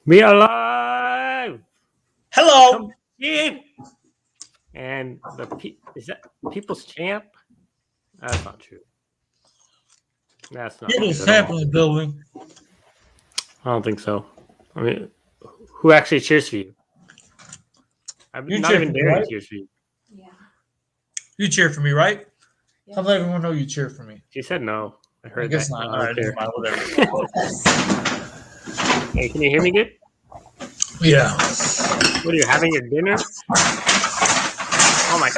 We are live. Hello. Come in. And is that People's Champ? That's not true. That's not People's true. Champ in the building. I don't think so. I mean, who actually cheers for you? You not cheer even for me, Darren right? cheers for you. Yeah. You cheer for me, right? Yeah. How let everyone know you cheer for me? She said no. I heard I guess that. not. No, All I right, don't never care. mind. Whatever. Hey, can you hear me good? Yeah. What are you having your dinner? Oh my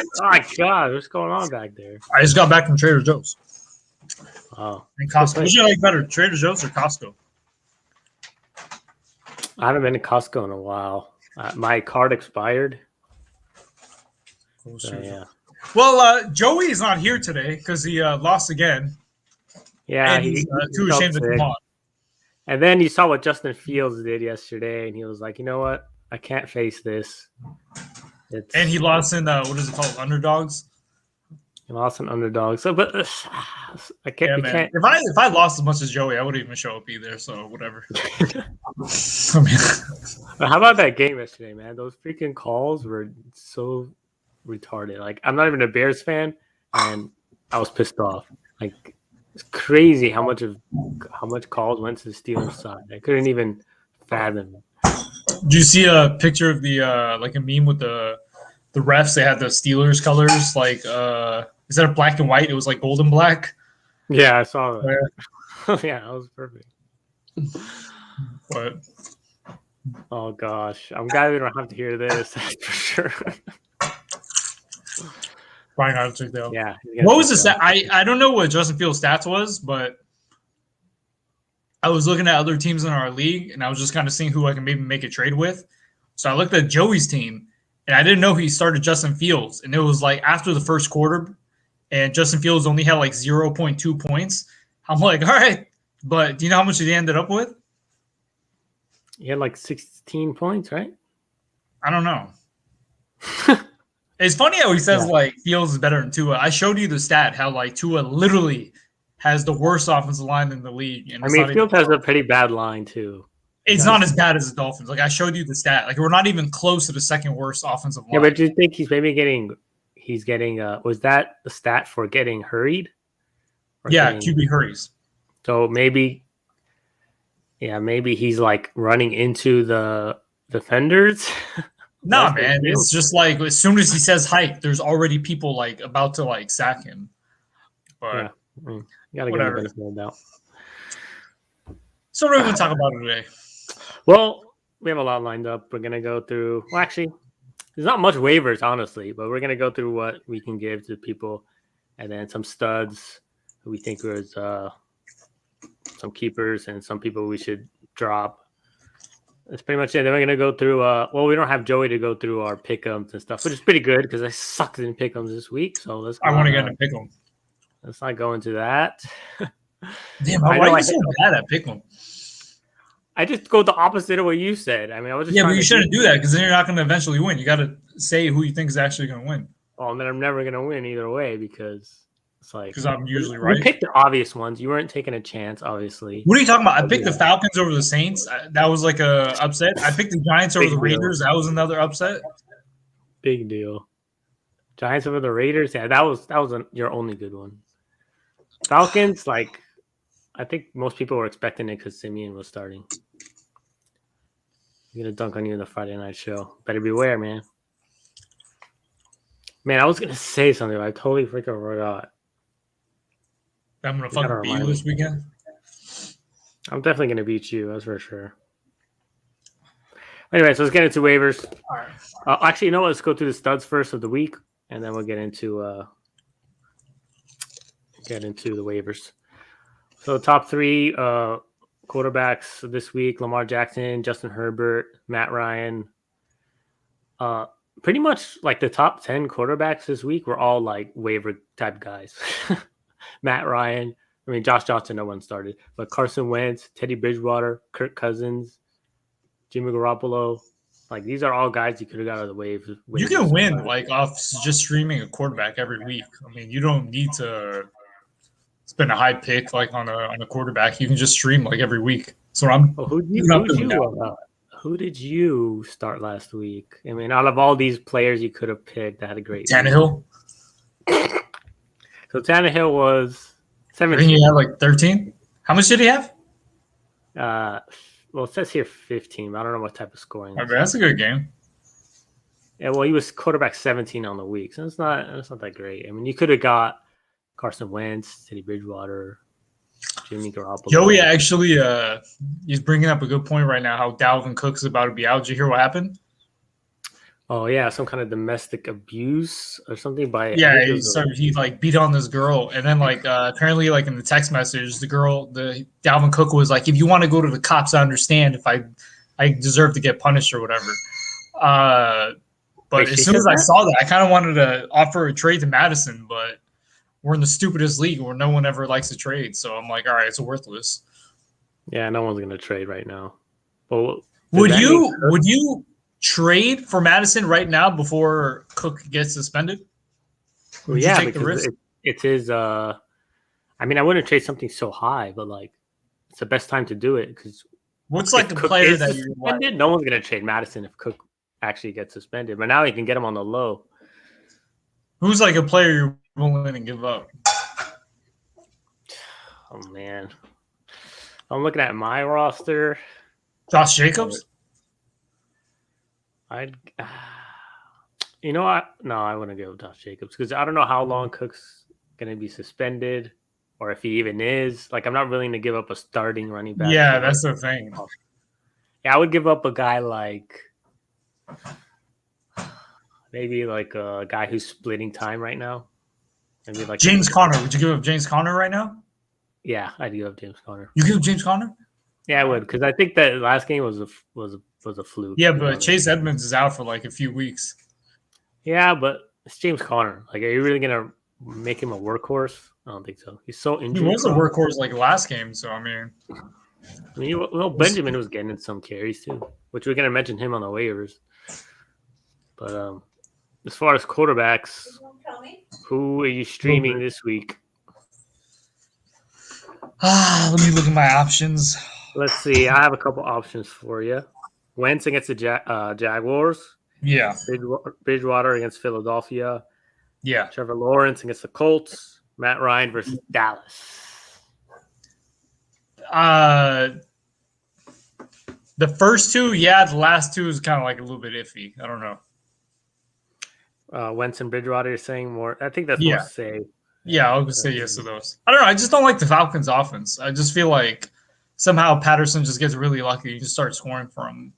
God! What's going on back there? I just got back from Trader Joe's Oh, and Costco. Which do you like better, Trader Joe's or Costco? I haven't been to Costco in a while. My card expired. So, yeah. Well, Joey's not here today because he lost again. Yeah, and he's too felt ashamed to come sick. on. And then you saw what Justin Fields did yesterday, and he was like, "You know what? I can't face this." And he lost in what is it called, underdogs? He lost an underdog. So, but I can't. Yeah, we man. can't. If I lost as much as Joey, I wouldn't even show up either. So whatever. I mean, But how about that game yesterday, man? Those freaking calls were so retarded. Like, I'm not even a Bears fan, and I was pissed off. Like, it's crazy how much calls went to the Steelers side. I couldn't even fathom. do you see a picture of the like a meme with the refs? They had the Steelers colors, like instead of black and white, it was like gold and black. Yeah, I saw that. Yeah, that was perfect. But Oh gosh, I'm glad we don't have to hear this. That's for sure. Brian got to check that out. Yeah. What was the stat? I don't know what Justin Fields' stats was, but I was looking at other teams in our league, and I was just kind of seeing who I can maybe make a trade with. So I looked at Joey's team, and I didn't know he started Justin Fields, and it was like after the first quarter, and Justin Fields only had like 0.2 points. I'm like, all right, but do you know how much he ended up with? He had like 16 points, right? I don't know. It's funny how he says like Fields is better than Tua. I showed you the stat how like Tua literally has the worst offensive line in the league. And I mean, Fields has a pretty bad line too. It's not as bad as the Dolphins. Like I showed you the stat. Like we're not even close to the second worst offensive line. Yeah, but do you think he's maybe getting? Was that the stat for getting hurried? Yeah, QB hurries. So maybe he's like running into the defenders. Nah, man. It's just like as soon as he says hike, there's already people like about to like sack him. But yeah, you gotta give him the benefit of the doubt. So what are we going to talk about today? Well, we have a lot lined up. We're gonna go through. Well, actually, there's not much waivers, honestly, but we're gonna go through what we can give to people, and then some studs who we think was some keepers and some people we should drop. That's pretty much it. Then we're going to go through, we don't have Joey to go through our pick'ems and stuff, which is pretty good because I sucked in pick'ems this week. So I want to get into pick'em. Let's not go into that. Damn, why are you so bad at pick'em? I just go the opposite of what you said. I mean, I was just but you shouldn't do that because then you're not going to eventually win. You got to say who you think is actually going to win. Well, then I'm never going to win either way because it's like I'm usually right. You picked the obvious ones. You weren't taking a chance, obviously. What are you talking about? I picked the Falcons over the Saints. That was like a upset. I picked the Giants over the Raiders. That was another upset. Big deal. Giants over the Raiders. Yeah, that was your only good one. Falcons, like I think most people were expecting it because Simeon was starting. I'm gonna dunk on you in the Friday night show. Better beware, man. Man, I was gonna say something, but I totally freaking forgot. I'm gonna fucking beat you this weekend. I'm definitely gonna beat you, that's for sure. Anyway, so let's get into waivers. All right. Actually, you know what? Let's go through the studs first of the week, and then we'll get into the waivers. So top three quarterbacks this week: Lamar Jackson, Justin Herbert, Matt Ryan. Pretty much like the top 10 quarterbacks this week were all like waiver type guys. Matt Ryan, I mean Josh Johnson, no one started, but Carson Wentz, Teddy Bridgewater, Kirk Cousins, Jimmy Garoppolo, like these are all guys you could have got out of the waivers. You can win like off just streaming a quarterback every week. I mean, you don't need to spend a high pick like on a quarterback. You can just stream like every week. So I'm. Who'd Who did you start last week? I mean, out of all these players you could have picked, that had a great Tannehill. week. So Tannehill was I 17. think he had like 13. How much did he have? Well, it says here 15. But I don't know what type of scoring. That's a good game. Yeah, well, he was quarterback 17 on the week, so it's not that great. I mean, you could have got Carson Wentz, Teddy Bridgewater, Jimmy Garoppolo. Joey actually, he's bringing up a good point right now. How Dalvin Cook is about to be out. Did you hear what happened? Oh yeah, some kind of domestic abuse or something by he like beat on this girl, and then like apparently like in the text message, the Dalvin Cook was like, if you want to go to the cops, I understand if I deserve to get punished or whatever. But as soon as I saw that, I kind of wanted to offer a trade to Madison, but we're in the stupidest league where no one ever likes to trade. So I'm like, all right, it's worthless. Yeah, no one's gonna trade right now. Well, would you trade for Madison right now before Cook gets suspended? Would you take the risk? It's his. I mean, I wouldn't trade something so high, but like, it's the best time to do it because. What's like the player that you suspended? No one's gonna trade Madison if Cook actually gets suspended, but now he can get him on the low. Who's like a player you're willing to give up? Oh man, I'm looking at my roster. Josh Jacobs. You know what? No, I wouldn't go with Josh Jacobs because I don't know how long Cook's gonna be suspended, or if he even is. Like, I'm not willing to give up a starting running back. Yeah, that's the thing. Yeah, I would give up a guy like. Maybe like a guy who's splitting time right now. Maybe like James Conner. Would you give up James Conner right now? Yeah, I'd give up James Conner. You give up James Conner? Yeah, I would, because I think that last game was a fluke. Yeah, but Chase Edmonds is out for like a few weeks. Yeah, but it's James Conner. Like, are you really gonna make him a workhorse? I don't think so. He's so injured. He was a workhorse like last game, so I mean, well, Benjamin was getting in some carries too, which we're gonna mention him on the waivers. But as far as quarterbacks, who are you streaming this week? Let me look at my options. Let's see. I have a couple options for you. Wentz against the Jaguars. Yeah. Bridgewater against Philadelphia. Yeah. Trevor Lawrence against the Colts. Matt Ryan versus Dallas. The first two, yeah. The last two is kind of like a little bit iffy. I don't know. Wentz and Bridgewater, you're saying more. I think that's more safe. Yeah, I'll say yes to those. I don't know. I just don't like the Falcons' offense. I just feel like somehow Patterson just gets really lucky. You just start scoring for him.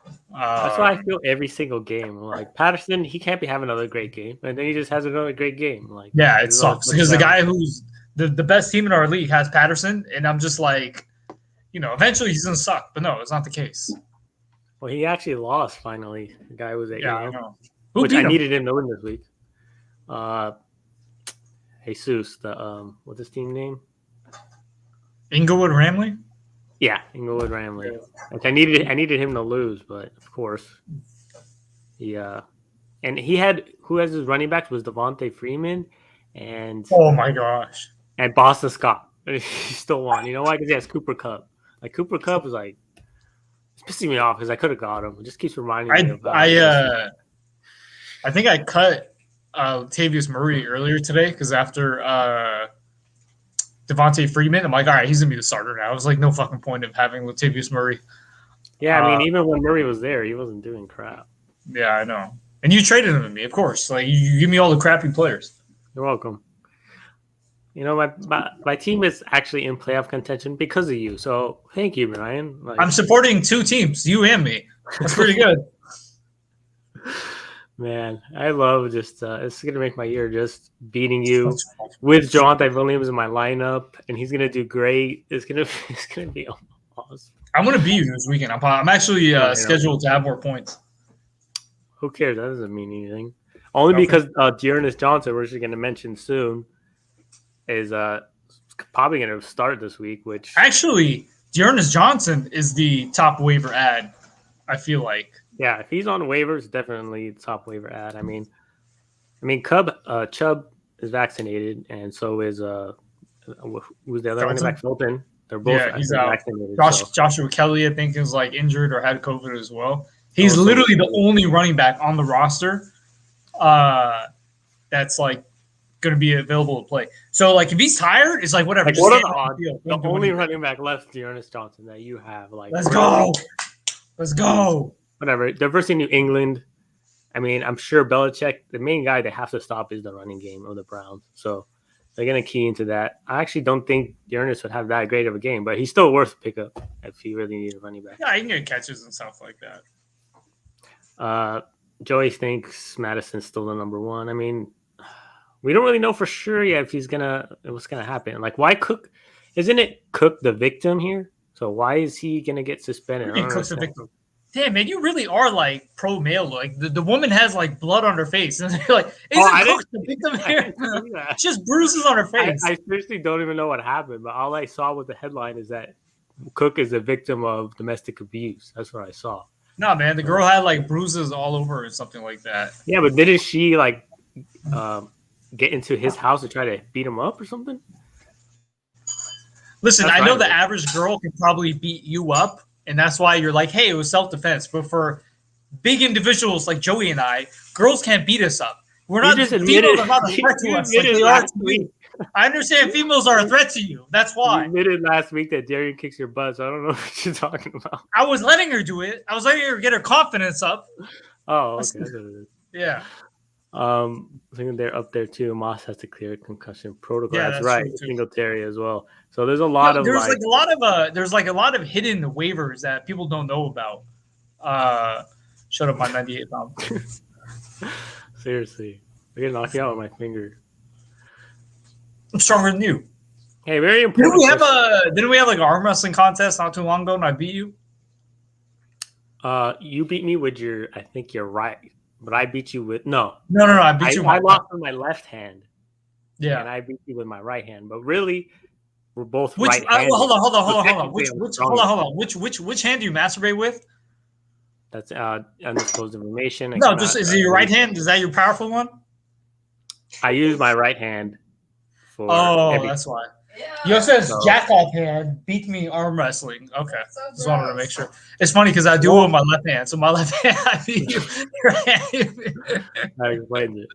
That's why I feel every single game. Like, Patterson, he can't be having another great game, and then he just has another great game. Like, yeah, it sucks because the guy who's the best team in our league has Patterson, and I'm just like, eventually he's gonna suck. But no, it's not the case. Well, he actually lost finally. The guy was at I know. Which I needed him to win this week. Jesus, what's his team name? Inglewood Ramley? Yeah, Inglewood Ramley. Yeah. Like, I needed him to lose, but of course. And he had, who has his running backs was Devontae Freeman and oh my gosh. And Boston Scott. He still won. You know why? Because he has Cooper Kupp. Like, Cooper Kupp is like, it's pissing me off because I could have got him. It just keeps reminding me about I think I cut Latavius Murray earlier today because after Devontae Freeman, I'm like, all right, he's going to be the starter now. I was like, no fucking point of having Latavius Murray. Yeah, I mean, even when Murray was there, he wasn't doing crap. Yeah, I know. And you traded him to me, of course. Like, you give me all the crappy players. You're welcome. My team is actually in playoff contention because of you. So thank you, Ryan. I'm supporting two teams, you and me. That's pretty good. Man, I love just it's gonna make my year just beating you with Javonte Williams in my lineup, and he's gonna do great. It's gonna be awesome. I'm gonna beat you this weekend. I'm actually scheduled to have more points. Who cares? That doesn't mean anything. Only because Dearness Johnson, we're just gonna mention soon, is probably gonna start this week. Which actually, Dearness Johnson is the top waiver ad. I feel like. Yeah, if he's on waivers, definitely top waiver ad. I mean, Chubb is vaccinated, and so is who's the other running back? Fulton. They're both he's out. vaccinated. Joshua Kelly, I think, is like injured or had COVID as well. He's literally the only running back on the roster that's like going to be available to play. So like if he's tired, it's like whatever. Like, what are the odds? The only running back left, Dearness Johnson, that you have. Like, let's go. Whatever. They're versus New England. I mean, I'm sure Belichick, the main guy they have to stop is the running game of the Browns. So they're going to key into that. I actually don't think Dearness would have that great of a game, but he's still worth a pickup if he really needs a running back. Yeah, he can get catches and stuff like that. Joey thinks Madison's still the number one. I mean, we don't really know for sure yet if what's gonna happen. Like, why Cook? Isn't it Cook the victim here? So why is he gonna get suspended? Cook's the victim. Damn, man, you really are like pro male. Like the woman has like blood on her face, and you're like, isn't Cook the victim here? Just bruises on her face. I seriously don't even know what happened, but all I saw with the headline is that Cook is a victim of domestic abuse. That's what I saw. No, man, the girl had like bruises all over her or something like that. Yeah, but didn't she like get into his house to try to beat him up or something? Listen, I know the average girl can probably beat you up, and that's why you're like, hey, it was self-defense. But for big individuals like Joey and I, girls can't beat us up. We're not just females are not a threat to us like they are to me. I understand females are a threat to you. That's why. You admitted last week that Darian kicks your butt, so I don't know what you're talking about. I was letting her do it. I was letting her get her confidence up. Oh, okay. That's what it is. Yeah. I think they're up there too. Moss has to clear concussion protocol. Yeah, that's right. Singletary as well. So there's a lot of there's like a lot of hidden waivers that people don't know about. Shut up, my 98 pound. Seriously, they're gonna knock you out with my finger. I'm stronger than you. Hey, very important. Didn't we have like an arm wrestling contest not too long ago and I beat you? You beat me with your right, but I beat you with no. I beat you. I lost with my left hand. Yeah, and I beat you with my right hand. But really, we're both right. Hold on. Which hand do you masturbate with? That's undisclosed information. No, is it your right hand? Is that your powerful one? I use my right hand. That's why. Yeah. You also says jack off hand beat me arm wrestling. Okay, just wanted to make sure. It's funny because I do it with my left hand, so my left hand I beat you. I explained it.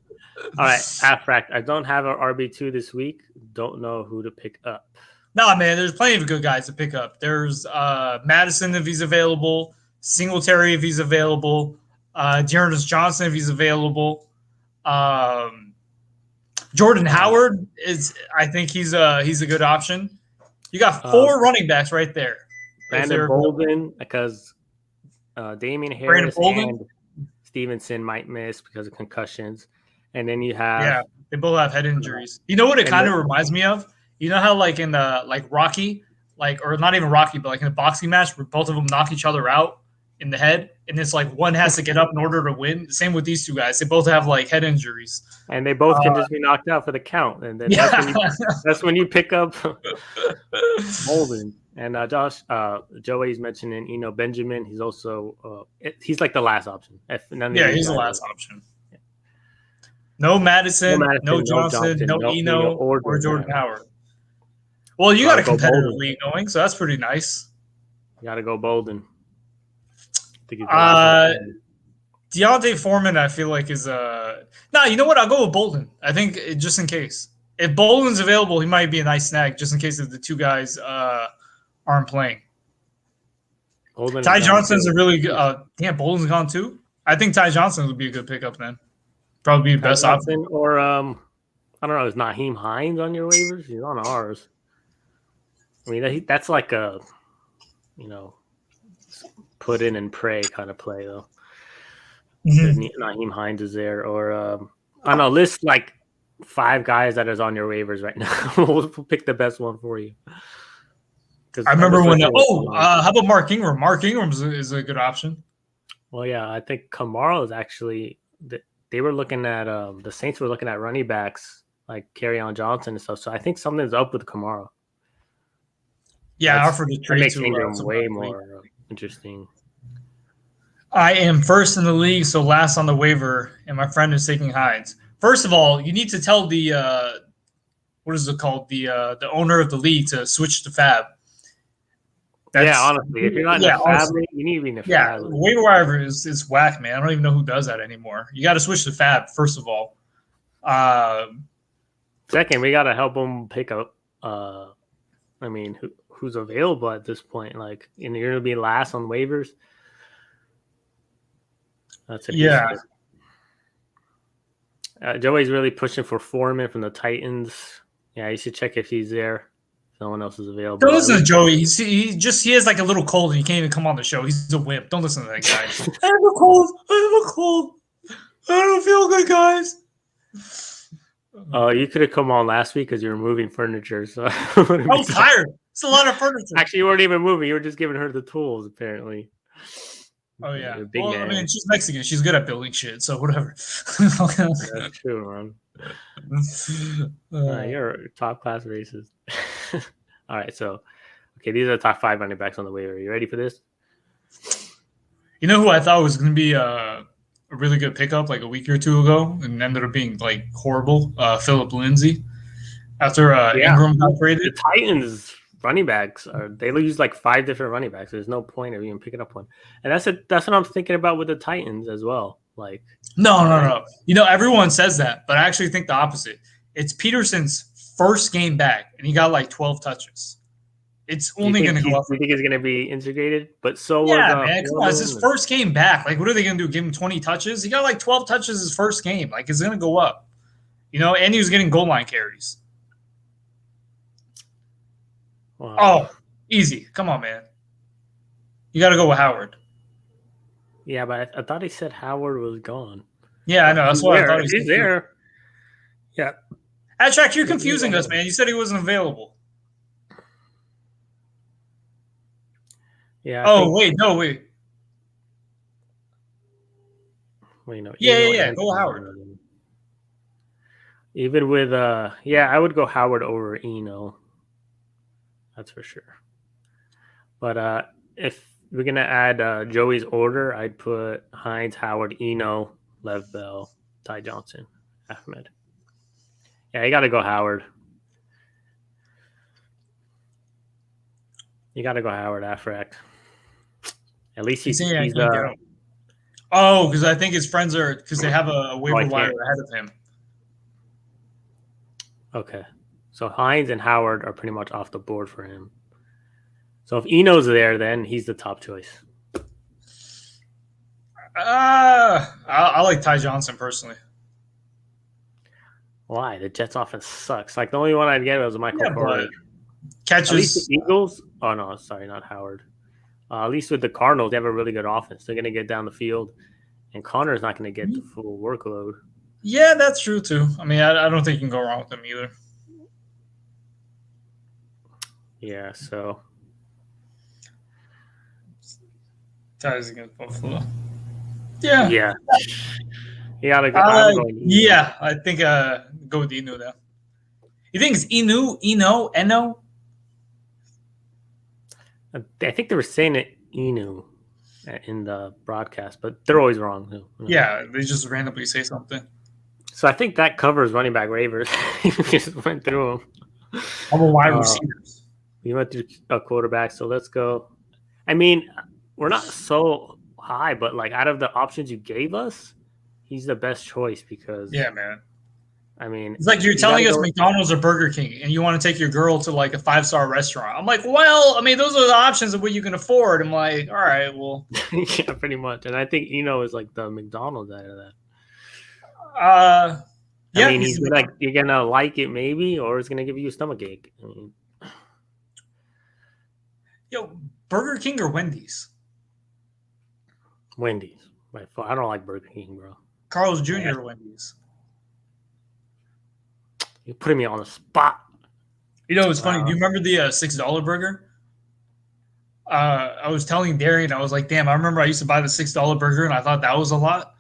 All right, Half-Rack. I don't have an RB2 this week. Don't know who to pick up. Nah, man, there's plenty of good guys to pick up. There's Madison if he's available, Singletary if he's available, Dearness Johnson if he's available. Jordan Howard I think he's a good option. You got 4 running backs right there. Brandon Bolden, because Damian Harris and Stevenson might miss because of concussions. And then you have they both have head injuries. You know what it kind of reminds me of? You know how like in the Rocky, or not even Rocky, but like in a boxing match where both of them knock each other out in the head, and it's like one has to get up in order to win. Same with these two guys; they both have like head injuries, and they both can just be knocked out for the count. And then that's when you pick up Bolden and Joey's mentioning Benjamin. He's also he's like the last option. He's the last option. Yeah. No Madison, no Johnson, no Eno, or Jordan Howard. Well, you got a competitive league going, so that's pretty nice. You got to go Bolden. Deontay Foreman, I feel like is you know what? I'll go with Bolden. I think just in case. If Bolden's available, he might be a nice snag just in case if the two guys aren't playing. Ty Johnson's a really good Bolden's gone too. I think Ty Johnson would be a good pickup then. Probably be the best option. Or I don't know, is Naheem Hines on your waivers? He's on ours. I mean, that's like a put in and pray kind of play though. Naheem Hines is there, or I don't know. List like 5 guys that is on your waivers right now. We'll pick the best one for you. I remember when. How about Mark Ingram? Mark Ingram is a good option. Well, yeah, I think Kamara is actually. They were looking at the Saints were looking at running backs like Kerryon Johnson and stuff. So I think something's up with Kamara. Yeah, I offered to trade makes Ingram way more interesting. I am first in the league, so last on the waiver, and my friend is taking Hines. First of all, you need to tell the what is it called? The owner of the league to switch to Fab. Yeah, honestly, if you're not in a fab league, you need to be in a fab league. Waiver wire is whack, man. I don't even know who does that anymore. You got to switch to fab first of all. Second, we got to help them pick up. I mean, who's available at this point? Like, and you're gonna be last on waivers. That's Joey's really pushing for Foreman from the Titans. Yeah, you should check if he's there. If no one else is available. Don't listen to Joey. He has like a little cold and he can't even come on the show. He's a wimp. Don't listen to that guy. I have a cold. I don't feel good, guys. Oh, you could have come on last week because you were moving furniture. So I was tired. It's a lot of furniture. Actually, you weren't even moving. You were just giving her the tools, apparently. Oh, yeah. Well, I mean, she's Mexican. She's good at building shit, so whatever. That's true, man. You're top class racist. All right, so, okay, these are the top 5 running backs on the waiver. Are you ready for this? You know who I thought was going to be a really good pickup like a week or two ago and ended up being like horrible? Philip Lindsay. After Ingram got traded. The Titans running backs they use like 5 different running backs. There's no point of even picking up one. And that's what I'm thinking about with the Titans as well. Like No. You know, everyone says that, but I actually think the opposite. It's Peterson's first game back and he got like 12 touches. It's only going to go up. You think he's going to be integrated? But so man, come on, it's his first game back. Like, what are they going to do? Give him 20 touches? He got like 12 touches his first game. Like, it's going to go up. You know, and he was getting goal line carries. Wow. Oh, easy. Come on, man. You got to go with Howard. Yeah, but I thought he said Howard was gone. Yeah, I know. That's why I thought he's there. Yeah. Attract, you're confusing us, man. You said he wasn't available. Yeah. Wait. Wait, no. Yeah. Go Howard. Even with I would go Howard over Eno. That's for sure. But if we're gonna add Joey's order, I'd put Hines, Howard, Eno, Lev Bell, Ty Johnson, Ahmed. Yeah, you gotta go Howard. You gotta go Howard Afrak. At least he's because I think his friends because they have a waiver wire ahead of him. Okay. So Hines and Howard are pretty much off the board for him. So if Eno's there, then he's the top choice. I like Ty Johnson personally. Why? The Jets offense sucks. Like the only one I'd get was Michael Carter. Catches. At least the Eagles. Oh no, sorry, not Howard. At least with the Cardinals, they have a really good offense. They're going to get down the field, and Connor's not going to get the full workload. Yeah, that's true too. I mean, I don't think you can go wrong with them either. Yeah, so ties against Buffalo. Yeah. You gotta go. Yeah, I think go with Eno now. You think it's Eno? I think they were saying it Eno in the broadcast, but they're always wrong. You know? Yeah, they just randomly say something. So I think that covers running back waivers. We just went through them. How about wide receivers? We went through a quarterback, so let's go. I mean, we're not so high, but like out of the options you gave us, he's the best choice because man. I mean, it's like you're telling us McDonald's or Burger King, and you want to take your girl to like a 5-star restaurant. I'm like, well, I mean, those are the options of what you can afford. I'm like, all right, well, yeah, pretty much. And I think Eno is like the McDonald's out of that. I mean, you're gonna like it maybe, or it's gonna give you a stomachache. I mean, Burger King or Wendy's? Wendy's. I don't like Burger King, bro. Carl's Jr. or Wendy's? You're putting me on the spot. You know, it's funny. Do you remember the $6 burger? I was telling Darian, I was like, damn, I remember I used to buy the $6 burger, and I thought that was a lot.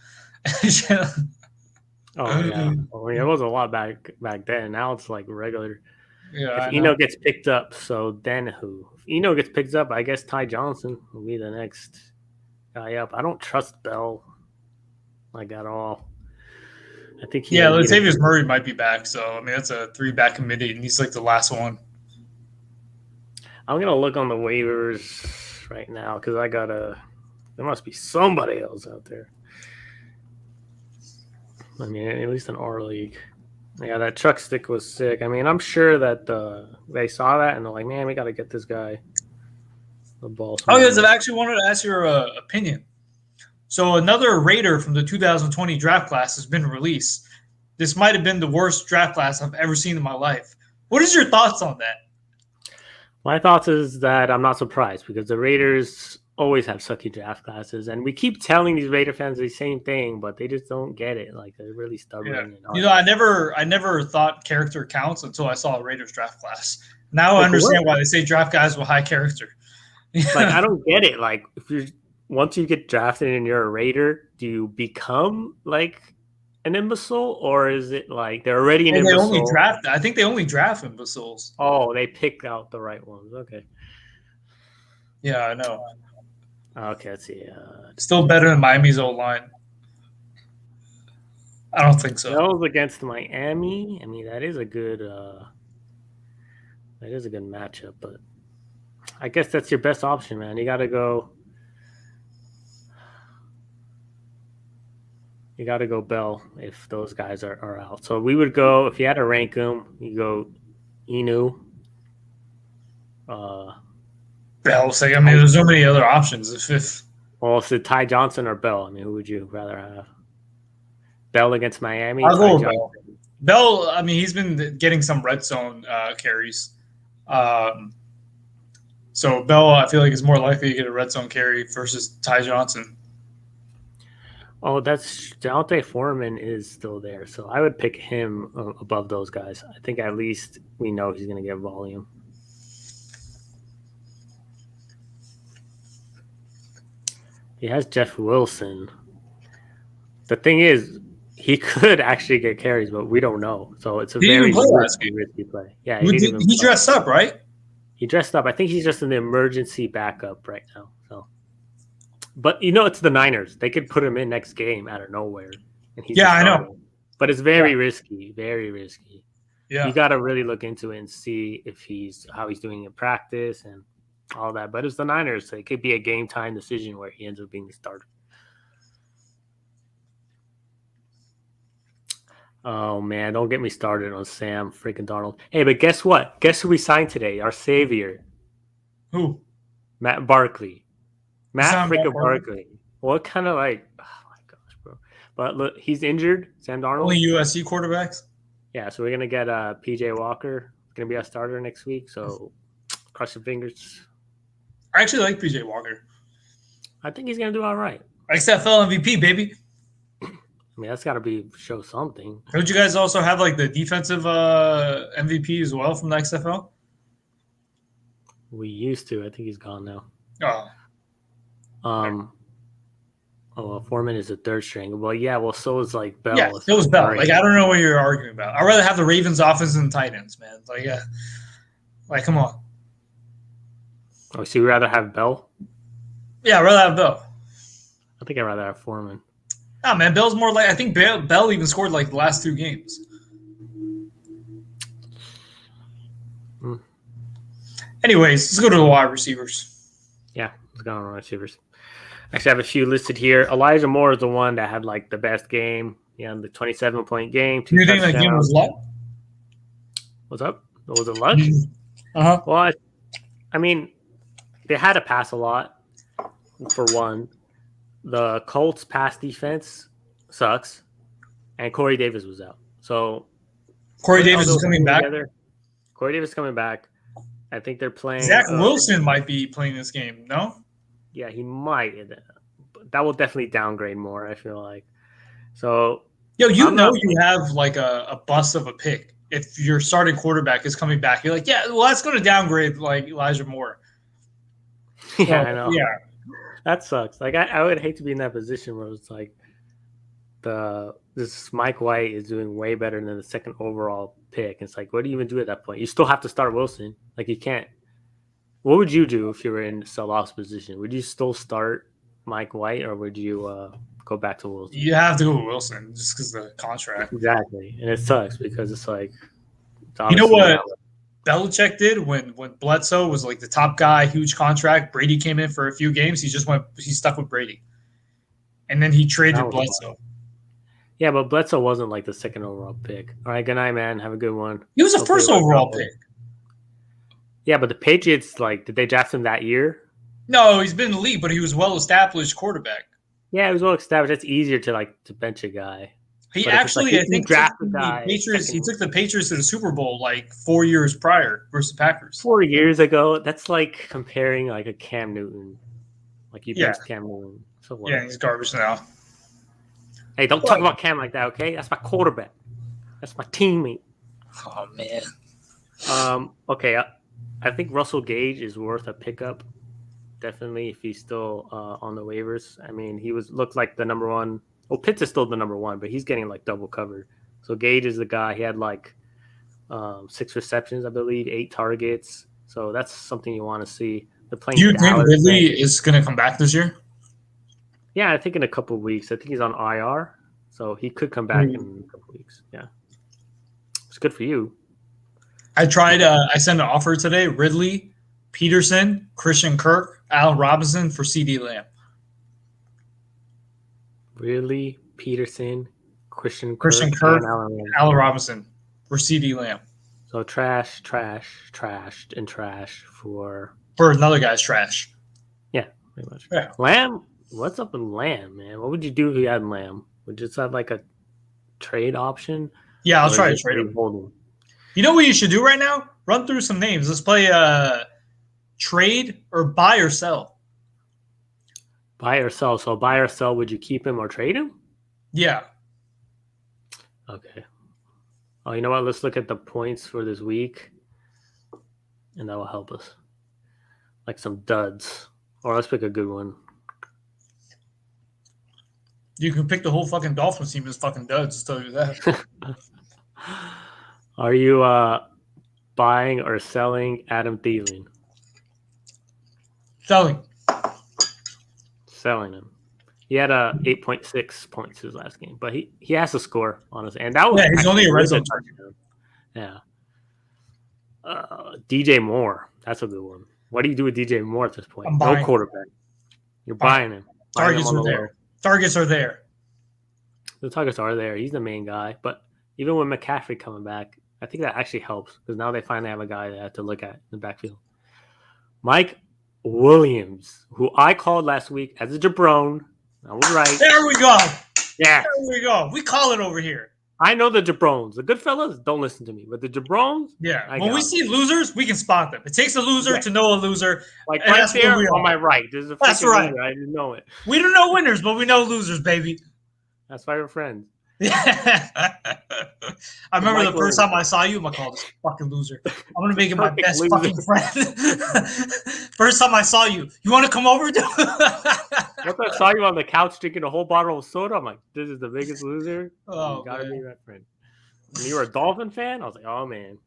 Oh, yeah. Well, it was a lot back then. Now it's like regular. Yeah. If Eno gets picked up, so then who? If Eno gets picked up, I guess Ty Johnson will be the next guy up. I don't trust Bell like at all. I think Latavius Murray might be back. So, I mean, that's a 3-back committee, and he's like the last one. I'm gonna look on the waivers right now because I gotta. There must be somebody else out there. I mean, at least in our league. Yeah, that Chuck stick was sick. I mean, I'm sure that they saw that and they're like, man, we got to get this guy the ball. Oh, yes, I've actually wanted to ask your opinion. So another Raider from the 2020 draft class has been released. This might have been the worst draft class I've ever seen in my life. What is your thoughts on that? My thoughts is that I'm not surprised because the Raiders always have sucky draft classes, and we keep telling these Raider fans the same thing, but they just don't get it. Like they're really stubborn. Yeah. I never thought character counts until I saw a Raiders draft class. Now I understand why they say draft guys with high character. Like I don't get it. Like if you once you get drafted and you're a Raider, do you become like an imbecile, or is it like they're already an imbecile? I think they only draft imbeciles. Oh, they pick out the right ones. Okay. Yeah, I know. Okay, let's see. Still better than Miami's old line. I don't think so. Bills against Miami. I mean, that is a good matchup, but I guess that's your best option, man. You got to go Bell if those guys are out. So we would go, if you had to rank them, you go Inu. Bell. Say, I mean, there's so many other options. Well, so Ty Johnson or Bell? I mean, who would you rather have? Bell against Miami? I'll go with Bell. Bell, I mean, he's been getting some red zone carries. So Bell, I feel like, is more likely to get a red zone carry versus Ty Johnson. Oh, that's Deontay Foreman is still there, so I would pick him above those guys. I think at least we know he's going to get volume. He has Jeff Wilson. The thing is, he could actually get carries, but we don't know. So it's a very risky play. Yeah, he dressed up, right? He dressed up. I think he's just an emergency backup right now. So, but it's the Niners. They could put him in next game out of nowhere, and he's I know. But it's very risky. Very risky. Yeah, you got to really look into it and see how he's doing in practice and all that. But it's the Niners, so it could be a game time decision where he ends up being the starter. Oh, man, don't get me started on Sam freaking Darnold. Hey, but guess what? Guess who we signed today? Our savior. Who? Matt Barkley. Matt freaking Barkley. What kind of oh, my gosh, bro. But look, he's injured, Sam Darnold. Only USC quarterbacks? Yeah, so we're going to get P.J. Walker. He's going to be our starter next week, so cross your fingers. I actually like P.J. Walker. I think he's going to do all right. XFL MVP, baby. I mean, that's got to show something. Don't you guys also have like the defensive MVP as well from the XFL? We used to. I think he's gone now. Oh. Foreman is a third string. Well, yeah. Well, so is like Bell. Yeah, so is Bell. Like I don't know what you're arguing about. I'd rather have the Ravens offense than the tight ends, man. Like come on. Oh, so you'd rather have Bell? Yeah, I'd rather have Bell. I think I'd rather have Foreman. Oh, man, Bell's more like – I think Bell even scored like the last 2 games. Anyways, let's go to the wide receivers. Yeah, let's go on wide receivers. Actually, I have a few listed here. Elijah Moore is the one that had like the best game. Yeah, the 27-point game. You think that game was luck? What's up? Was it luck? Uh-huh. Well, I mean, they had to pass a lot, for one. The Colts' pass defense sucks, and Corey Davis was out. So Corey Davis is coming back. Corey Davis is coming back. I think they're playing. Zach Wilson might be playing this game. No. Yeah, he might. That will definitely downgrade more. I feel like. So. You have like a bust of a pick if your starting quarterback is coming back. You're like, yeah, well, that's going to downgrade like Elijah Moore. Yeah, I know. Yeah. That sucks. Like I would hate to be in that position where it's like this Mike White is doing way better than the second overall pick. It's like, what do you even do at that point? You still have to start Wilson. Like you can't. What would you do if you were in Salah's position? Would you still start Mike White, or would you go back to Wilson? You have to go with Wilson just because of the contract. Exactly, and it sucks because it's like. You know what? Belichick did when Bledsoe was like the top guy, huge contract. Brady came in for a few games. He stuck with Brady, and then he That traded was Bledsoe. fun. Yeah, but Bledsoe wasn't like the second overall pick. All right, good night, man. Have a good one. He was a Hopefully first it works overall out for you. pick. Yeah, but the Patriots, like, did they draft him that year? No, he's been in the league, but he was well established quarterback. Yeah, it was well established. It's easier to bench a guy. He But if it's actually, like I you think, draft took a guy He second took the Patriots to the Super Bowl like 4 years prior versus the Packers. 4 years ago, that's like comparing like a Cam Newton. Like you Yeah. benched Cam Newton. So what? Yeah, he's garbage now. Hey, don't talk about Cam like that, okay? That's my quarterback. That's my teammate. Oh man. Okay. I think Russell Gage is worth a pickup. Definitely, if he's still on the waivers. I mean, he looked like the number one. Well, Pitts is still the number one, but he's getting like double covered. So Gage is the guy. He had like 6 receptions, I believe, 8 targets. So that's something you want to see. They're playing. Do you think Dallas, Ridley is going to come back this year? Yeah, I think in a couple of weeks. I think he's on IR, so he could come back in a couple of weeks. Yeah, it's good for you. I tried. I sent an offer today. Ridley, Peterson, Christian Kirk, Allen Robinson for CD Lamb. Really, Peterson, Christian Kirk, and Allen Robinson for CD Lamb. So trash for another guy's trash. Yeah, pretty much. Yeah. Lamb, what's up with Lamb, man? What would you do if you had Lamb? Would you just have like a trade option? Yeah, I'll try to trade him. You know what you should do right now? Run through some names. Let's play trade or buy or sell. Buy or sell. So buy or sell, would you keep him or trade him? Yeah. Okay. Oh, you know what? Let's look at the points for this week, and that will help us. Like some duds. Or let's pick a good one. You can pick the whole fucking Dolphins team as fucking duds, I'll tell you that. Are you buying or selling Adam Thielen? Selling him. He had 8.6 points his last game, but he has to score, honestly. And that was he's only a red zone touchdown. Yeah. DJ Moore, that's a good one. What do you do with DJ Moore at this point? No quarterback. You're buying him. Targets are there. Targets are there. The targets are there. He's the main guy. But even with McCaffrey coming back, I think that actually helps because now they finally have a guy they have to look at in the backfield. Mike Williams, who I called last week as a jabron. I was right. There we go. Yeah. There we go. We call it over here. I know the jabrons. The good fellas don't listen to me, but the jabrons. Yeah. When we see losers, we can spot them. It takes a loser to know a loser. Like right there on my right. There's a that's right. Loser. I didn't know it. We don't know winners, but we know losers, baby. That's why we're friends. Yeah. I remember the first time I saw you, I'm like, oh, this fucking loser. I'm going to make it my best fucking friend. First time I saw you. You want to come over? Once I saw you on the couch drinking a whole bottle of soda, I'm like, this is the biggest loser. Oh, you got to be my friend. When you were a Dolphin fan, I was like, oh, man.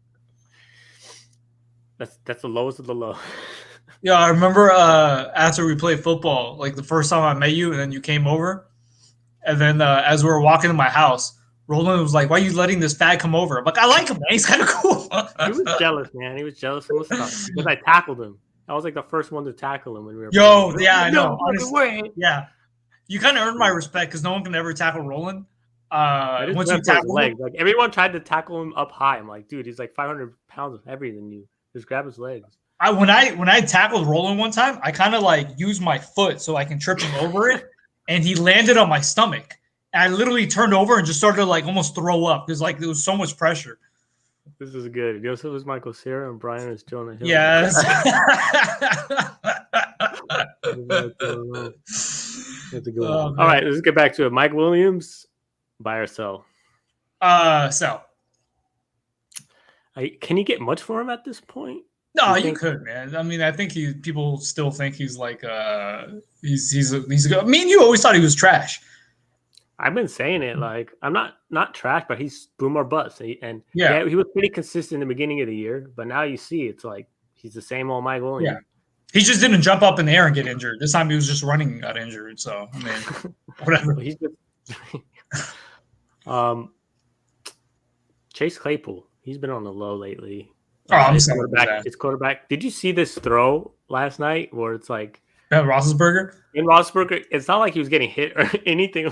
That's the lowest of the low. Yeah, I remember after we played football, like the first time I met you, and then you came over. And then as we were walking to my house, Roland was like, why are you letting this fag come over? I'm like, I like him, man. He's kind of cool. He was jealous, man. He was jealous of stuff because I tackled him. I was like the first one to tackle him when we were playing. Yeah, I know. Honestly, yeah. You kind of earned my respect because no one can ever tackle Roland. Once you tackle him. Like everyone tried to tackle him up high. I'm like, dude, he's like 500 pounds heavier than you. Just grab his legs. When I tackled Roland one time, I kind of like used my foot so I can trip him over it. And he landed on my stomach. And I literally turned over and just started to like almost throw up because like there was so much pressure. This is good. Joseph is Michael Cera and Brian is Jonah Hill. Yes. That's a good one. All right, let's get back to it. Mike Williams, buy or sell? Sell. Can you get much for him at this point? No, you could, man. I mean, I think people still think he's like he's a good. Me and you always thought he was trash. I've been saying it like I'm not trash, but he's boom or bust. And he was pretty consistent in the beginning of the year, but now you see it's like he's the same old Mike Williams. Yeah, he just didn't jump up in the air and get injured. This time he was just running and got injured. So I mean, whatever. He's just, Chase Claypool, he's been on the low lately. I'm His sorry about that. quarterback. Did you see this throw last night where it's like Ben Roethlisberger? in Roethlisberger? It's not like he was getting hit or anything.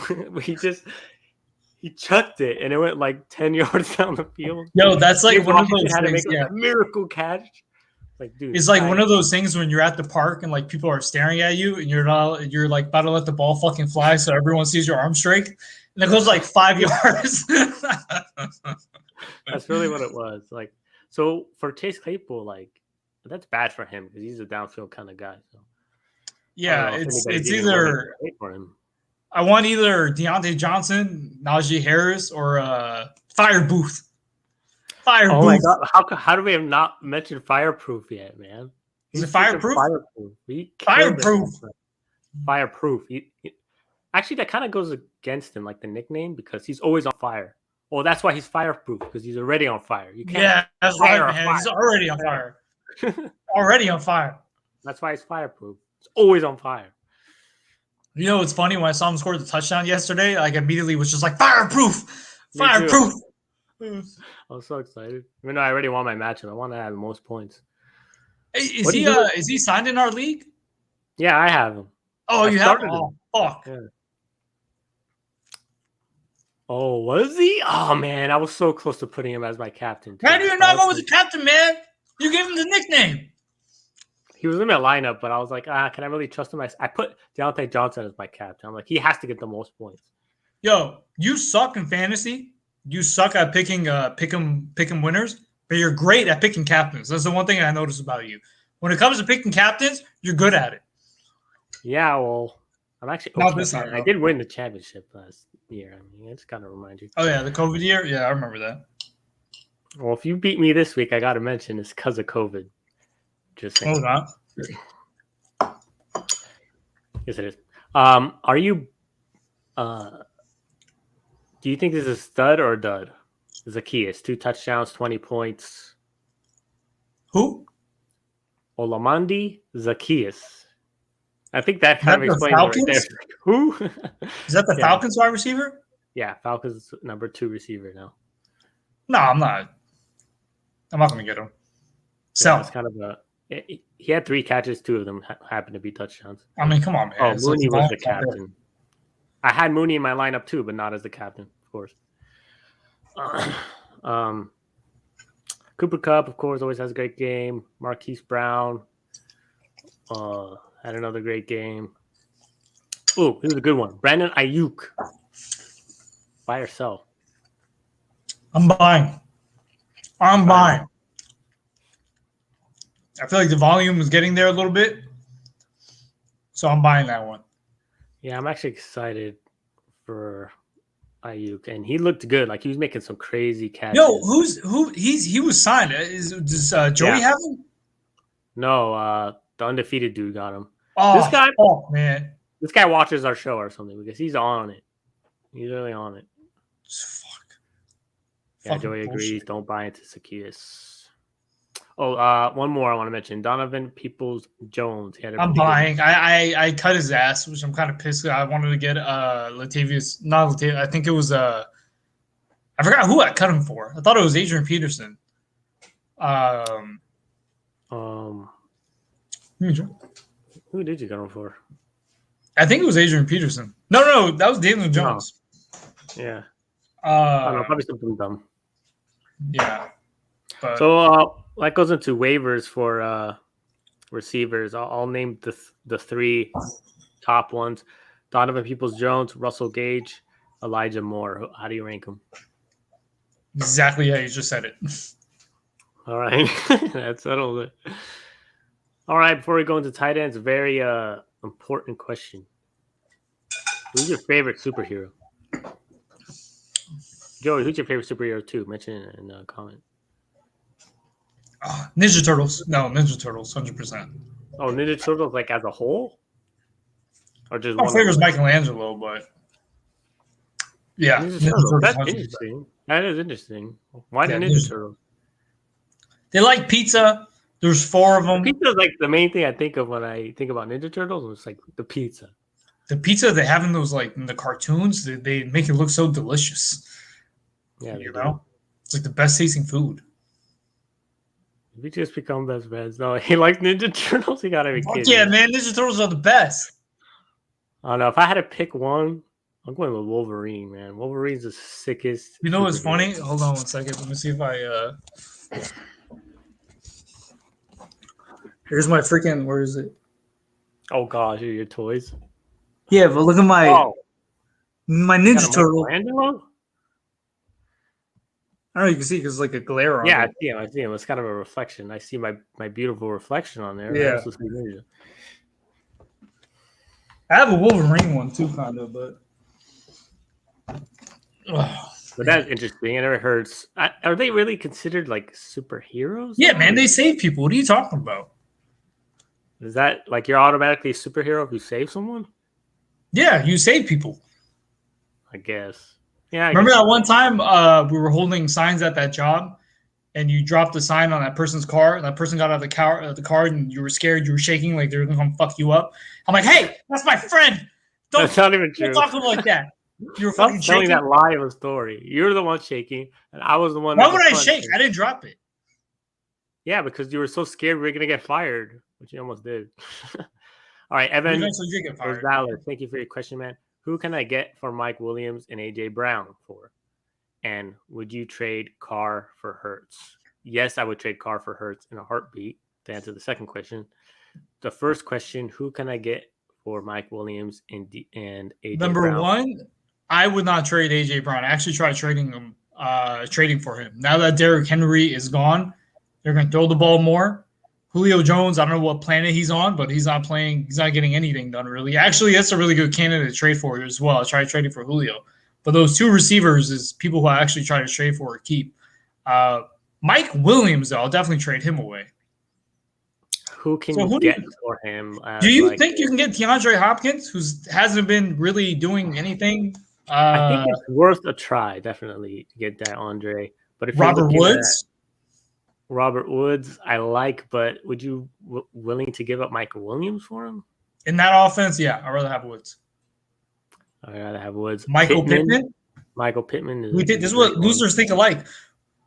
He chucked it and it went like 10 yards down the field. Yo, that's like one of those had to things. make a miracle catch. Like, dude, it's like one of those things when you're at the park and like people are staring at you and you're like about to let the ball fucking fly so everyone sees your arm strike and it goes like 5 yards. That's really what it was. Like, so for Chase Claypool, like that's bad for him because he's a downfield kind of guy. So yeah, it's either for him. I want either Deontay Johnson, Najee Harris, or Fire Booth. Fire Oh Booth. my god! How do we have not mentioned Fireproof yet, man? Is it Fireproof? Fireproof. Fireproof. Actually, that kind of goes against him, like the nickname, because he's always on fire. Well, that's why he's fireproof because he's already on fire. You can't. Yeah, that's right, man. He's already on fire. Already on fire. That's why he's fireproof. He's always on fire. You know, it's funny when I saw him score the touchdown yesterday. Like immediately was just like fireproof, fireproof. I was so excited. Even though I already won my matchup, I want to have the most points. Hey, is he signed in our league? Yeah, I have him. Oh, you have him? Oh, fuck. Yeah. Oh, was he? Oh man, I was so close to putting him as my captain. How do you not go with the captain, man? You gave him the nickname. He was in my lineup, but I was like, can I really trust him? I put Deontay Johnson as my captain. I'm like, he has to get the most points. Yo, you suck in fantasy. You suck at picking pick 'em winners, but you're great at picking captains. That's the one thing I noticed about you. When it comes to picking captains, you're good at it. Yeah, well, I'm actually not this time. I did win the championship last year. I mean, it's kind of remind you. Oh yeah, the COVID year. Yeah, I remember that. Well, if you beat me this week, I got to mention it's because of COVID. Just saying. Oh, not. Yes, it is. Are you? Do you think this is a stud or a dud? Zacchaeus, 2 touchdowns, 20 points. Who? Olamide Zacchaeus. I think that kind of explains it right there. Who? Is that the Falcons wide receiver? Yeah, Falcons number 2 receiver now. No, I'm not. I'm not going to get him. So it's kind of he had 3 catches, 2 of them happened to be touchdowns. I mean, come on, man. Oh, Mooney was the captain. I had Mooney in my lineup too, but not as the captain, of course. Cooper Kupp, of course, always has a great game. Marquise Brown had another great game. Oh, here's a good one. Brandon Ayuk. Buy or sell? I'm buying. I feel like the volume is getting there a little bit, so I'm buying that one. Yeah, I'm actually excited for Ayuk, and he looked good. Like he was making some crazy catches. Yo, he was signed. Does Joey have him? No, the undefeated dude got him. Oh, man. This guy watches our show or something because he's on it. He's really on it. Fuck. Yeah, Joey agrees. Don't buy into Zacchaeus. Oh, one more I want to mention. Donovan Peoples-Jones. I'm buying. I cut his ass, which I'm kind of pissed. I wanted to get Latavius. Not Latavius. I think it was I forgot who I cut him for. I thought it was Adrian Peterson. Who did you cut him for? I think it was Adrian Peterson. No, that was Daniel Jones. No. Yeah. I don't know, probably something dumb. Yeah. But, so that goes into waivers for receivers. I'll name the 3 top ones: Donovan Peoples-Jones, Russell Gage, Elijah Moore. How do you rank them? Exactly how you just said it. All right, that settles it. All right, before we go into tight ends, a very important question: who's your favorite superhero? Joey, who's your favorite superhero too? Mention it in a comment. Ninja Turtles. No, Ninja Turtles, 100%. Oh, Ninja Turtles, like as a whole, or just my favorite is Michelangelo, but yeah, Ninja Turtles. That's interesting. That is interesting. Why the Ninja Turtles? They like pizza. There's 4 of them. Pizza is like the main thing I think of when I think about Ninja Turtles. It's like the pizza. The pizza they have in those, like in the cartoons, they make it look so delicious. Yeah, you know, it's like the best tasting food. We just become best friends. No, he likes Ninja Turtles. You gotta be Fuck kidding. yeah, man. Ninja Turtles are the best. I don't know. If I had to pick one, I'm going with Wolverine, man. Wolverine's the sickest. You know what's superhero. funny? Hold on 1 second. Let me see if I. Here's my freaking. Where is it? Oh gosh, your toys. Yeah, but look at my You got Ninja a Turtle. Michelangelo? I don't know. You can see because like a glare on Yeah, it. I see him. I see him. It's kind of a reflection. I see my beautiful reflection on there. Yeah. I also see Ninja. I have a Wolverine one too, kind of, but. But that's interesting. I never heard. Are they really considered like superheroes? Yeah, though? man, they save people. What are you talking about? Is that like you're automatically a superhero if you save someone? Yeah, you save people. I guess. Yeah. Remember that one time we were holding signs at that job, and you dropped the sign on that person's car, and that person got out of the car, and you were scared, you were shaking like they were gonna come fuck you up. I'm like, hey, that's my friend. That's not even true. Don't talk to him like that. You were Stop fucking telling shaking. that lie of a story. You're the one shaking, and I was the one. Why at the would I front shake? there. I didn't drop it. Yeah, because you were so scared we were gonna get fired, which you almost did. All right, Evan Eventually, you get fired. Rosales, thank you for your question, man. Who can I get for Mike Williams and AJ Brown for? And would you trade Carr for Hurts? Yes, I would trade Carr for Hurts in a heartbeat. To answer the second question, the first question: who can I get for Mike Williams and AJ Number Brown? one, I would not trade AJ Brown. I actually tried trading him, trading for him. Now that Derrick Henry is gone, they're going to throw the ball more. Julio Jones, I don't know what planet he's on, but he's not playing. He's not getting anything done, really. Actually, that's a really good candidate to trade for as well. I tried trading for Julio. But those two receivers is people who I actually try to trade for or keep. Mike Williams, though, I'll definitely trade him away. Who can you get for him? Do you think you can get DeAndre Hopkins, who hasn't been really doing anything? I think it's worth a try, definitely, to get that Andre. But if Robert Woods? Robert Woods, I like, but would you willing to give up Michael Williams for him? In that offense, yeah, I'd rather have Woods. I'd rather have Woods. Michael Pittman? Michael Pittman. This is what losers think alike.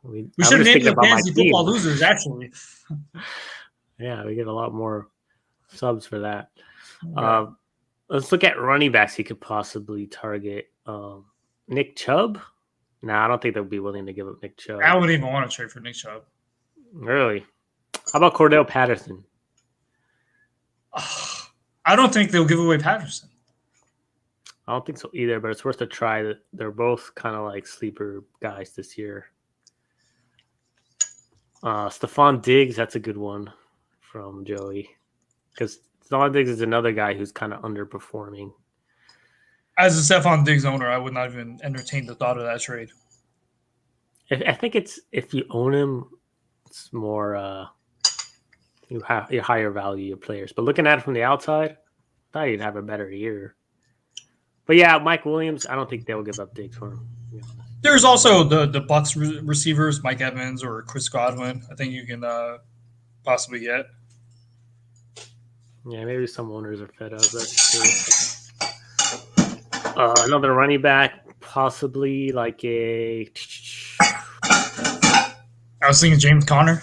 We should have named the fantasy football losers, actually. Yeah, we get a lot more subs for that. Okay. Let's look at running backs he could possibly target. Nick Chubb? No, I don't think they'll be willing to give up Nick Chubb. I wouldn't even want to trade for Nick Chubb. Really? How about Cordell Patterson? I don't think they'll give away Patterson. I don't think so either, but it's worth a try. They're both kind of like sleeper guys this year. Stephon Diggs, that's a good one from Joey. Because Stephon Diggs is another guy who's kind of underperforming. As a Stephon Diggs owner, I would not even entertain the thought of that trade. I think it's if you own him, it's more you higher value your players. But looking at it from the outside, I thought he'd have a better year. But yeah, Mike Williams, I don't think they'll give up Diggs for him. There's also the Bucks receivers, Mike Evans or Chris Godwin. I think you can possibly get. Yeah, maybe some owners are fed up. That's true. Another running back, possibly like a. I was thinking James Conner.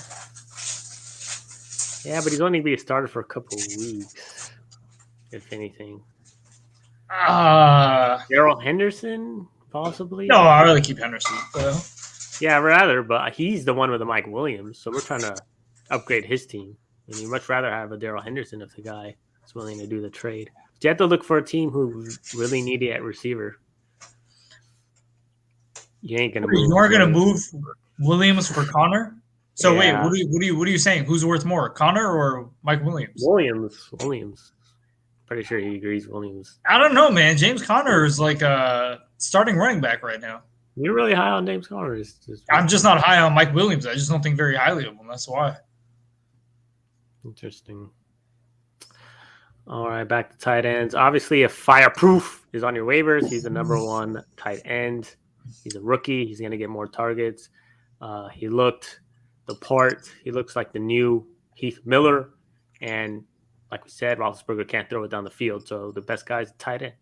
Yeah, but he's only be a starter for a couple of weeks, if anything. Darryl Henderson, possibly. No, I'd rather keep Henderson. Yeah, rather, but he's the one with the Mike Williams, so we're trying to upgrade his team. And you'd much rather have a Darryl Henderson if the guy is willing to do the trade. But you have to look for a team who really need it at receiver. You ain't gonna move. You aren't gonna move Williams for Connor. So yeah. Wait, what are you saying? Who's worth more, Connor or Mike Williams? Williams. Pretty sure he agrees Williams. I don't know, man. James Conner is like a starting running back right now. You're really high on James Conner. I'm just not high on Mike Williams. I just don't think very highly of him. That's why. Interesting. All right, back to tight ends. Obviously, if Fireproof is on your waivers, he's the number one tight end. He's a rookie. He's going to get more targets. He looked the part. He looks like the new Heath Miller. And like we said, Roethlisberger can't throw it down the field. So the best guy's tight end.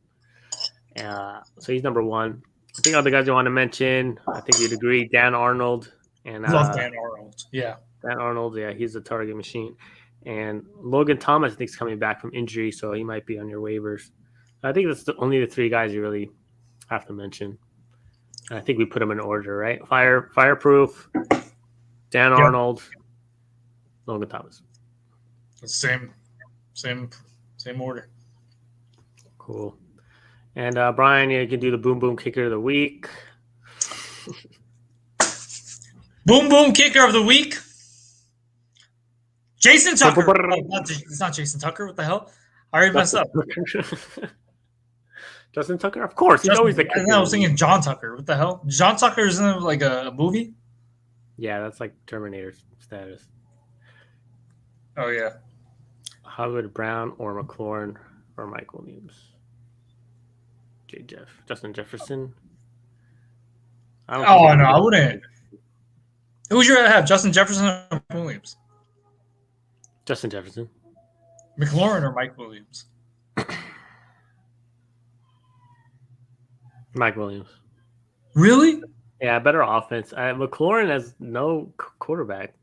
So he's number one. I think other guys you want to mention, I think you'd agree, Dan Arnold. And love Dan Arnold. Yeah. Dan Arnold, yeah, he's a target machine. And Logan Thomas, I think, is coming back from injury, so he might be on your waivers. I think that's only the three guys you really have to mention. I think we put them in order, right? Fireproof, Dan Yep. Arnold, Logan Thomas. Same order. Cool. And Brian, you can do the boom boom kicker of the week. Boom boom kicker of the week. Jason Tucker. It's not Jason Tucker. What the hell? I already messed up. Justin Tucker, of course. He's always the kicker. I was thinking John Tucker. What the hell? John Tucker isn't like a movie? Yeah, that's like Terminator status. Oh yeah. Hollywood Brown or McLaurin or Mike Williams. Justin Jefferson. I wouldn't. Who would you rather have, Justin Jefferson or Mike Williams? Justin Jefferson. McLaurin or Mike Williams? Mike Williams. Really? Yeah, better offense. McLaurin has no quarterback.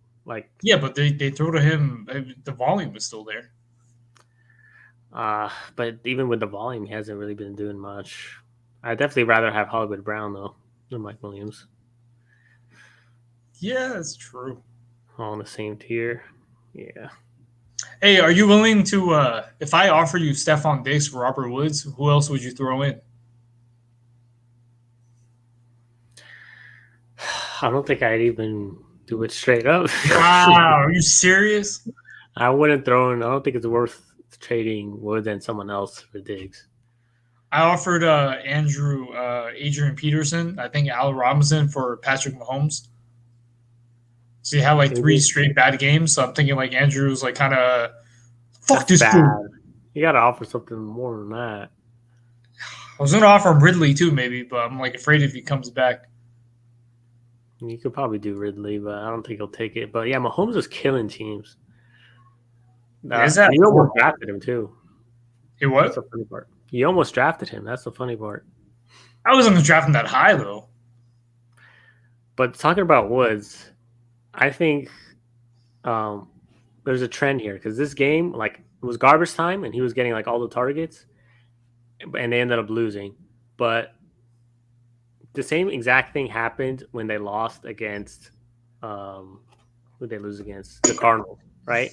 Yeah, but they throw to him. The volume is still there. But even with the volume, he hasn't really been doing much. I'd definitely rather have Hollywood Brown though than Mike Williams. Yeah, that's true. All in the same tier. Yeah. Hey, are you willing to? If I offer you Stephon Diggs for Robert Woods, who else would you throw in? I don't think I'd even do it straight up. Wow, are you serious? I wouldn't throw in. I don't think it's worth trading Woods and someone else for Diggs. I offered Adrian Peterson, I think Al Robinson for Patrick Mahomes. So he had like 3 straight bad games. So I'm thinking like Andrew was like kind of fuck this dude. You got to offer something more than that. I was going to offer him Ridley too, maybe, but I'm like afraid if he comes back. You could probably do Ridley, but I don't think he'll take it. But yeah, Mahomes is killing teams. You almost drafted him too. He what? That's the funny part. You almost drafted him. That's the funny part. I wasn't going to draft him that high though. But talking about Woods, I think there's a trend here because this game, like, it was garbage time and he was getting like all the targets, and they ended up losing. But the same exact thing happened when they lost against who did they lose against? The Cardinals, right?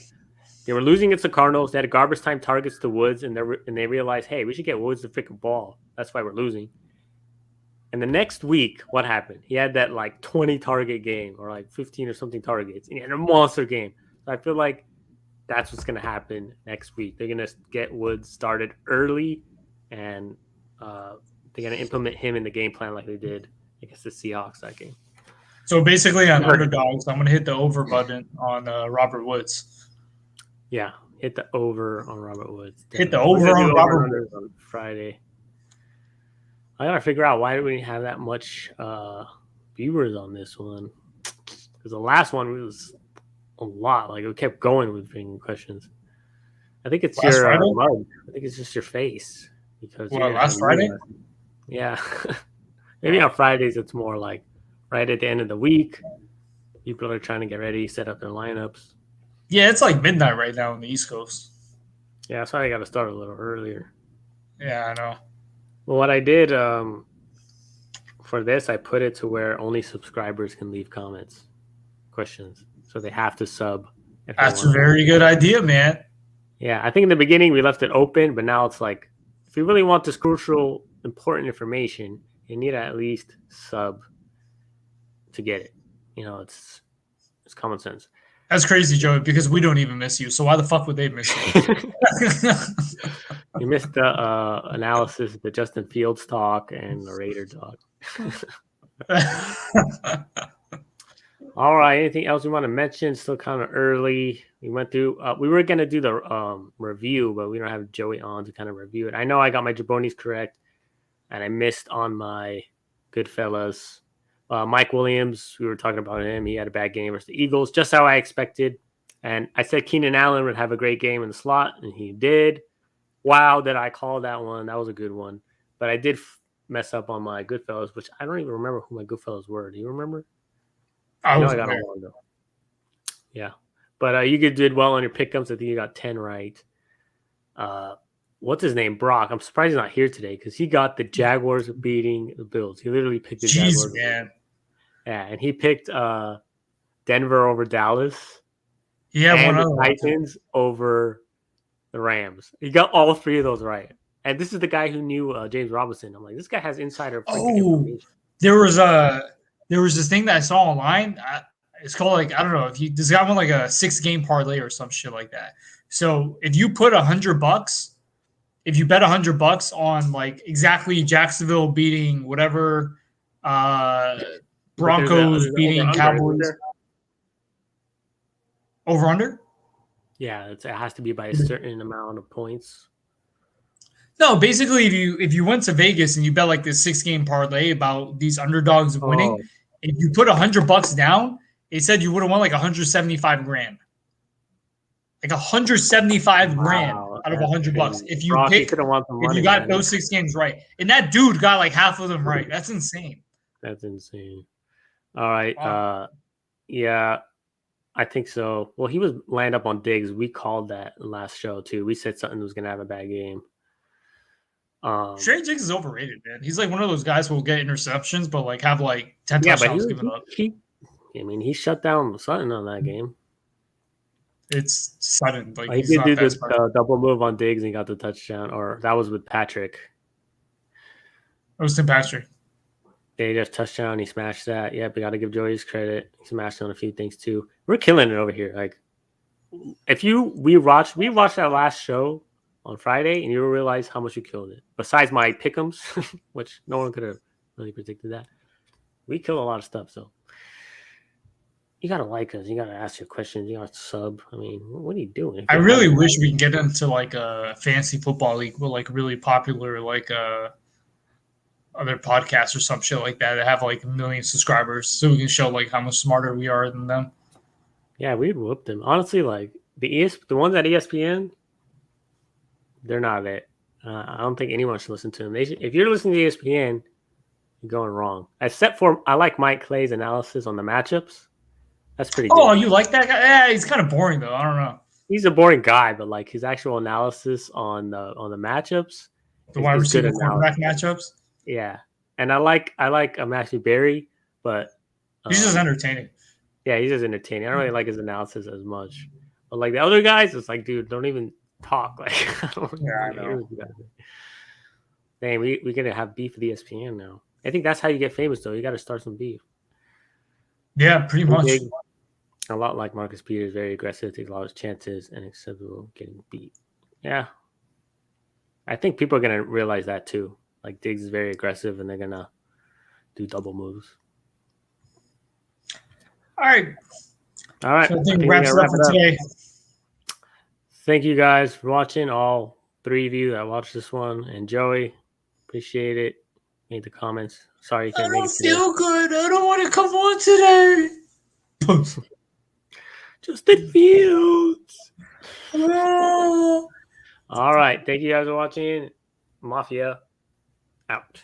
They were losing against the Cardinals. They had garbage time targets to Woods, and they realized, hey, we should get Woods the freaking ball. That's why we're losing. And the next week, what happened? He had that like 20 target game or like 15 or something targets, and he had a monster game. So I feel like that's what's going to happen next week. They're going to get Woods started early, and they're going to implement him in the game plan like they did against the Seahawks that game. So basically on underdogs, I'm going to hit the over button on Robert Woods. Yeah, hit the over on Robert Woods. Hit the over on Robert Woods on Friday. I gotta figure out why do we have that much viewers on this one? Because the last one was a lot. Like, we kept going with bringing questions. I think it's your mug. I think it's just your face. Because last Friday? Yeah. Maybe on Fridays it's more like right at the end of the week. People are trying to get ready, set up their lineups. Yeah, it's like midnight right now on the East Coast. Yeah, that's why I got to start a little earlier. Yeah, I know. Well, what I did for this, I put it to where only subscribers can leave questions. So they have to sub. That's a very good idea, man. Yeah, I think in the beginning we left it open, but now it's like, if you really want this crucial, important information, you need to at least sub to get it. You know, it's common sense. That's crazy, Joey, because we don't even miss you. So why the fuck would they miss you? You missed the analysis, the Justin Fields talk, and the Raider talk. All right. Anything else we want to mention? Still kind of early. We went through. We were going to do the review, but we don't have Joey on to kind of review it. I know I got my Jabonis correct, and I missed on my Goodfellas. Mike Williams, we were talking about him. He had a bad game versus the Eagles, just how I expected. And I said Keenan Allen would have a great game in the slot, and he did. Wow, did I call that one? That was a good one. But I did mess up on my Goodfellas, which I don't even remember who my Goodfellas were. Do you remember? I know I got them wrong, though. Yeah. But you did well on your pickups. I think you got 10 right. What's his name? Brock. I'm surprised he's not here today because he got the Jaguars beating the Bills. He literally picked the Jeez, Jaguars. man. Yeah, and he picked Denver over Dallas. Yeah, and one the other one. Titans over the Rams. He got all three of those right. And this is the guy who knew James Robinson. I'm like, this guy has insider freaking information. There was this thing that I saw online. It's called like I don't know if this guy won like a 6-game parlay or some shit like that. So if you put $100, if you bet $100 on like exactly Jacksonville beating whatever, Broncos beating Cowboys, over under. Yeah, it has to be by a certain amount of points. No, basically, if you went to Vegas and you bet like this 6-game parlay about these underdogs winning, if you put $100 down, it said you would have won like 175 grand. Like 175 grand out of $100 if you if you got those 6 games right, and that dude got like half of them right. That's insane. That's insane. All right, yeah, I think so. Well, he was lined up on Diggs. We called that last show too. We said something was gonna have a bad game. Trey Diggs is overrated, man. He's like one of those guys who will get interceptions, but like have like 10 touchdowns given up. He shut down Sutton on that game. It's sudden. Like he did do the double move on Diggs and got the touchdown, or that was with Patrick. It was Tim Patrick. Yeah, he just touchdown. He smashed that. Yep, we got to give Joey his credit. He smashed on a few things too. We're killing it over here. Like, if we watched that last show on Friday, and you realize how much you killed it. Besides my pick'ems, which no one could have really predicted that, we killed a lot of stuff. So you gotta like us. You gotta ask your questions. You gotta sub. I mean, what are you doing? I really wish we can get into like a fantasy football league with like really popular like other podcasts or some shit like that that have like 1 million subscribers, so we can show like how much smarter we are than them. Yeah, we'd whoop them. Honestly, like the ones at ESPN, they're not it. I don't think anyone should listen to them. If you're listening to ESPN, you're going wrong. Except for I like Mike Clay's analysis on the matchups. That's pretty good. Oh, you like that guy? Yeah, he's kind of boring though. I don't know. He's a boring guy, but like his actual analysis on the matchups, the wide receiver quarterback matchups. Yeah, and I like Matthew Berry, but he's just entertaining. Yeah, he's just entertaining. I don't really like his analysis as much, but like the other guys, it's like, dude, don't even talk. Like, I know. Dang, we're gonna have beef with ESPN now. I think that's how you get famous, though. You got to start some beef. Yeah, pretty much. A lot like Marcus Peters, very aggressive, takes a lot of chances, and acceptable getting beat. Yeah, I think people are gonna realize that too. Like Diggs is very aggressive, and they're gonna do double moves. All right. So I think wraps it up for today. Thank you guys for watching. All 3 of you that watched this one, and Joey, appreciate it. Made the comments. Sorry you can't make it today. I don't feel good. I don't want to come on today. Justin Fields. All right. Thank you guys for watching. Mafia out.